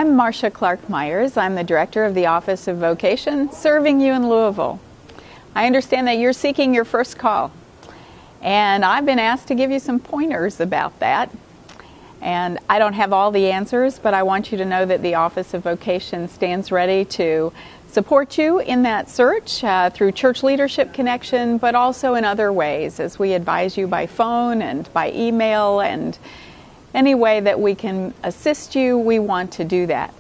I'm Marcia Myers. I'm the director of the Office of Vocation, serving you in Louisville. I understand that you're seeking your first call, and I've been asked to give you some pointers about that. And I don't have all the answers, but I want you to know that the Office of Vocation stands ready to support you in that search through church leadership connection, but also in other ways as we advise you by phone and by email, and any way that we can assist you, we want to do that.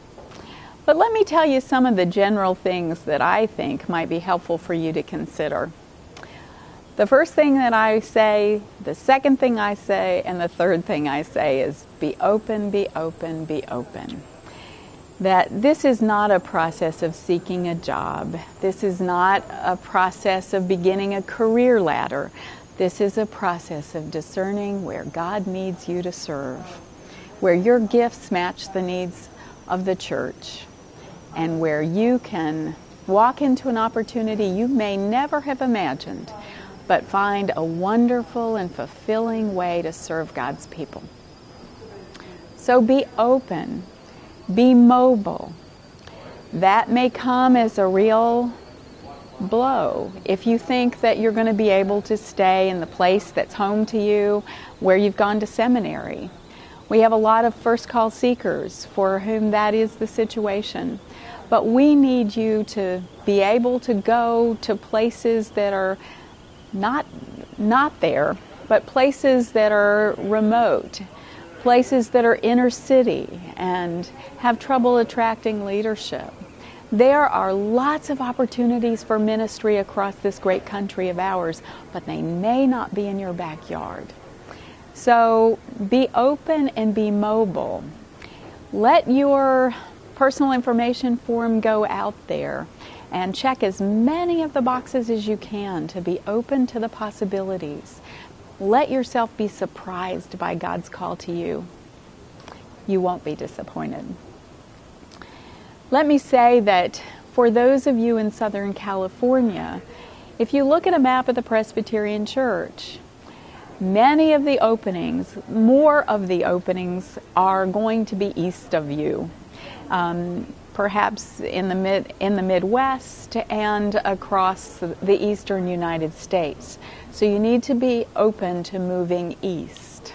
But let me tell you some of the general things that I think might be helpful for you to consider. The first thing that I say, the second thing I say, and the third thing I say is be open, be open, be open. That this is not a process of seeking a job. This is not a process of beginning a career ladder. This is a process of discerning where God needs you to serve, where your gifts match the needs of the church, and where you can walk into an opportunity you may never have imagined, but find a wonderful and fulfilling way to serve God's people. So be open, be mobile. That may come as a real blow if you think that you're going to be able to stay in the place that's home to you, where you've gone to seminary. We have a lot of first call seekers for whom that is the situation. But we need you to be able to go to places that are not there, but places that are remote, places that are inner city and have trouble attracting leadership. There are lots of opportunities for ministry across this great country of ours, but they may not be in your backyard. So be open and be mobile. Let your personal information form go out there and check as many of the boxes as you can to be open to the possibilities. Let yourself be surprised by God's call to you. You won't be disappointed. Let me say that for those of you in Southern California, if you look at a map of the Presbyterian Church, many of the openings, more of the openings are going to be east of you. Perhaps in the Midwest and across the eastern United States. So you need to be open to moving east.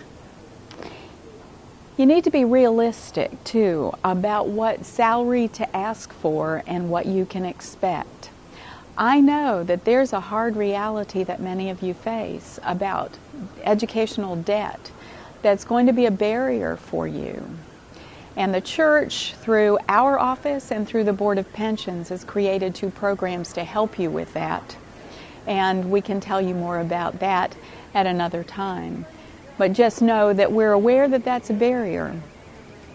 You need to be realistic, too, about what salary to ask for and what you can expect. I know that there's a hard reality that many of you face about educational debt that's going to be a barrier for you. And the church, through our office and through the Board of Pensions, has created 2 programs to help you with that. And we can tell you more about that at another time. But just know that we're aware that that's a barrier.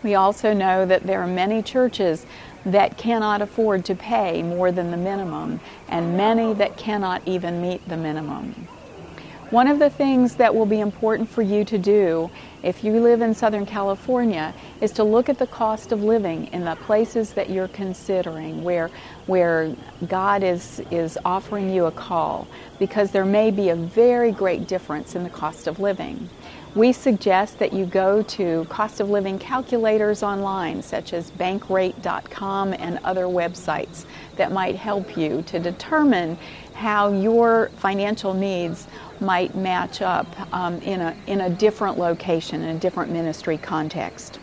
We also know that there are many churches that cannot afford to pay more than the minimum, and many that cannot even meet the minimum. One of the things that will be important for you to do if you live in Southern California is to look at the cost of living in the places that you're considering, where God is offering you a call, because there may be a very great difference in the cost of living. We suggest that you go to cost of living calculators online, such as bankrate.com and other websites that might help you to determine how your financial needs might match up in a different location, in a different ministry context.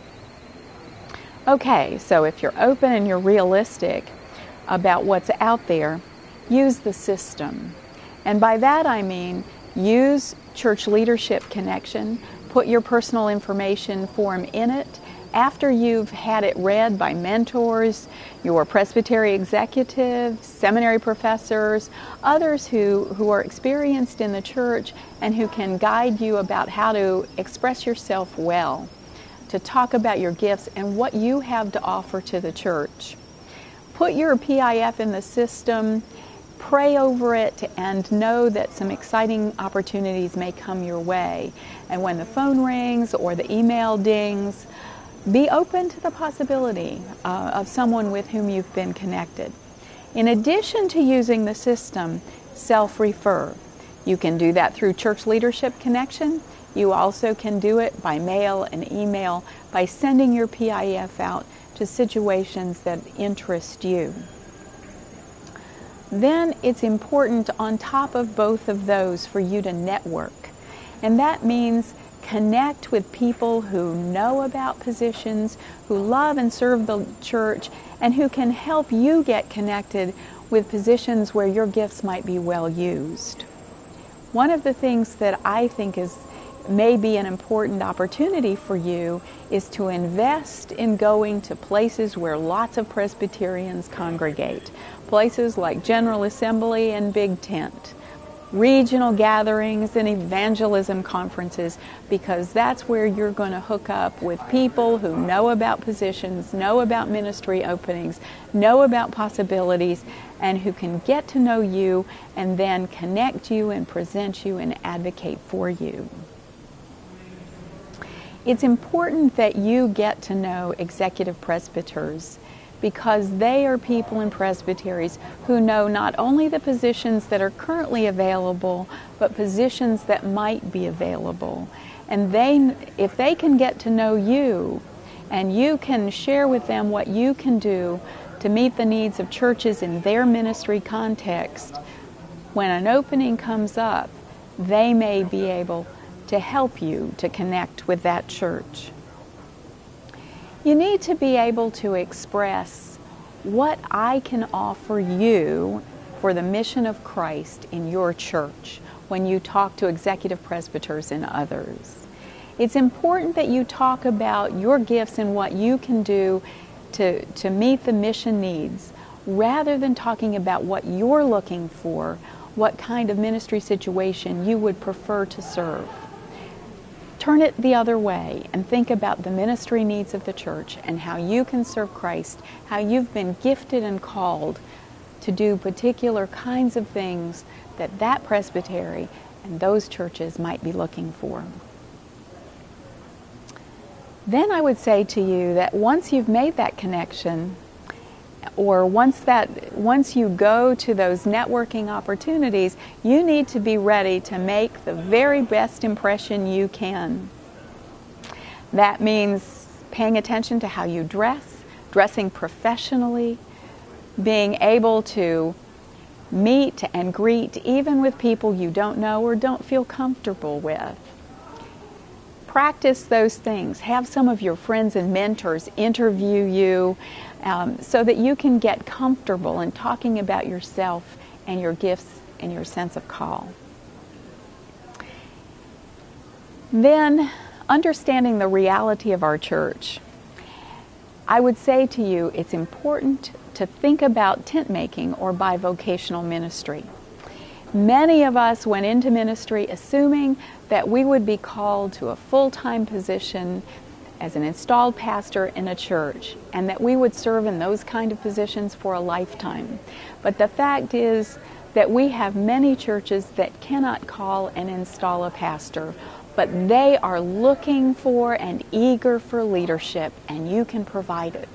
Okay, so if you're open and you're realistic about what's out there, use the system. And by that I mean use Church Leadership Connection, put your personal information form in it. After you've had it read by mentors, your presbytery executives, seminary professors, others who are experienced in the church and who can guide you about how to express yourself well, to talk about your gifts and what you have to offer to the church. Put your PIF in the system, pray over it, and know that some exciting opportunities may come your way. And when the phone rings or the email dings, be open to the possibility of someone with whom you've been connected. In addition to using the system, self-refer. You can do that through Church Leadership Connection. You also can do it by mail and email by sending your PIF out to situations that interest you. Then it's important on top of both of those for you to network. And that means connect with people who know about positions, who love and serve the church, and who can help you get connected with positions where your gifts might be well used. One of the things that I think may be an important opportunity for you is to invest in going to places where lots of Presbyterians congregate. Places like General Assembly and Big Tent, regional gatherings and evangelism conferences, because that's where you're going to hook up with people who know about positions, know about ministry openings, know about possibilities, and who can get to know you and then connect you and present you and advocate for you. It's important that you get to know executive presbyters, because they are people in presbyteries who know not only the positions that are currently available, but positions that might be available. And if they can get to know you, and you can share with them what you can do to meet the needs of churches in their ministry context, when an opening comes up, they may be able to help you to connect with that church. You need to be able to express what I can offer you for the mission of Christ in your church when you talk to executive presbyters and others. It's important that you talk about your gifts and what you can do to meet the mission needs, rather than talking about what you're looking for, what kind of ministry situation you would prefer to serve. Turn it the other way and think about the ministry needs of the church and how you can serve Christ, how you've been gifted and called to do particular kinds of things that presbytery and those churches might be looking for. Then I would say to you that once you've made that connection, or once you go to those networking opportunities, you need to be ready to make the very best impression you can. That means paying attention to how you dress, dressing professionally, being able to meet and greet even with people you don't know or don't feel comfortable with. Practice those things. Have some of your friends and mentors interview you so that you can get comfortable in talking about yourself and your gifts and your sense of call. Then, understanding the reality of our church, I would say to you it's important to think about tent making or bivocational ministry. Many of us went into ministry assuming that we would be called to a full-time position as an installed pastor in a church, and that we would serve in those kind of positions for a lifetime. But the fact is that we have many churches that cannot call and install a pastor, but they are looking for and eager for leadership, and you can provide it.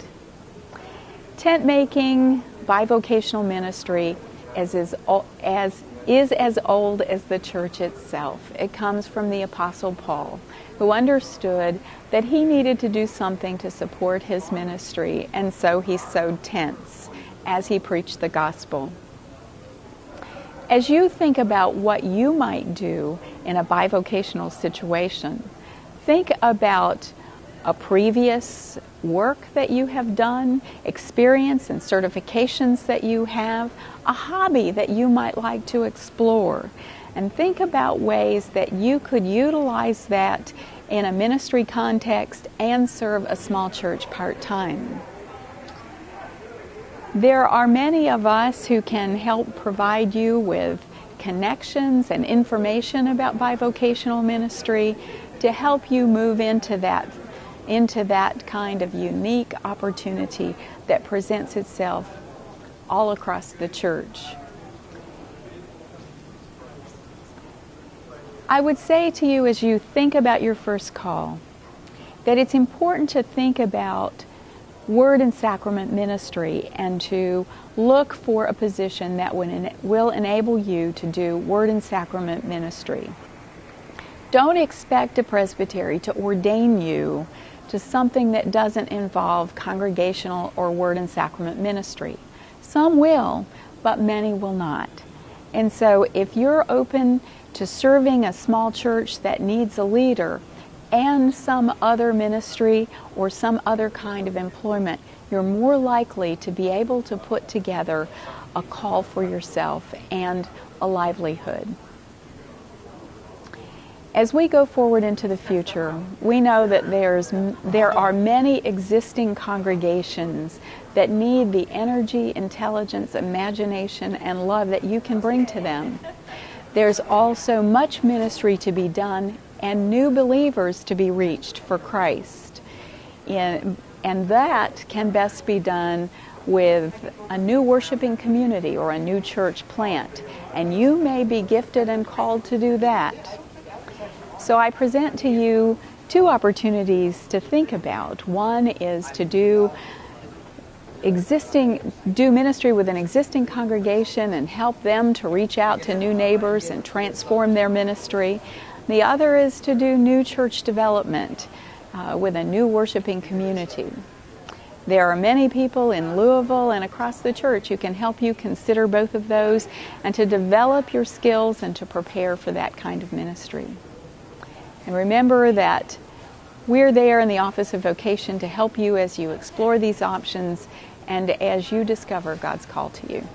Tent making, bivocational ministry is as old as the church itself. It comes from the Apostle Paul, who understood that he needed to do something to support his ministry, and so he sewed tents as he preached the gospel. As you think about what you might do in a bivocational situation, think about a previous work that you have done, experience and certifications that you have, a hobby that you might like to explore, and think about ways that you could utilize that in a ministry context and serve a small church part-time. There are many of us who can help provide you with connections and information about bivocational ministry to help you move into that kind of unique opportunity that presents itself all across the church. I would say to you, as you think about your first call, that it's important to think about Word and Sacrament ministry and to look for a position that will enable you to do Word and Sacrament ministry. Don't expect a presbytery to ordain you to something that doesn't involve congregational or word and sacrament ministry. Some will, but many will not. And so if you're open to serving a small church that needs a leader and some other ministry or some other kind of employment, you're more likely to be able to put together a call for yourself and a livelihood. As we go forward into the future, we know that there are many existing congregations that need the energy, intelligence, imagination, and love that you can bring to them. There's also much ministry to be done and new believers to be reached for Christ. And that can best be done with a new worshiping community or a new church plant. And you may be gifted and called to do that. So I present to you two opportunities to think about. One is to do ministry with an existing congregation and help them to reach out to new neighbors and transform their ministry. The other is to do new church development with a new worshiping community. There are many people in Louisville and across the church who can help you consider both of those and to develop your skills and to prepare for that kind of ministry. And remember that we're there in the Office of Vocation to help you as you explore these options and as you discover God's call to you.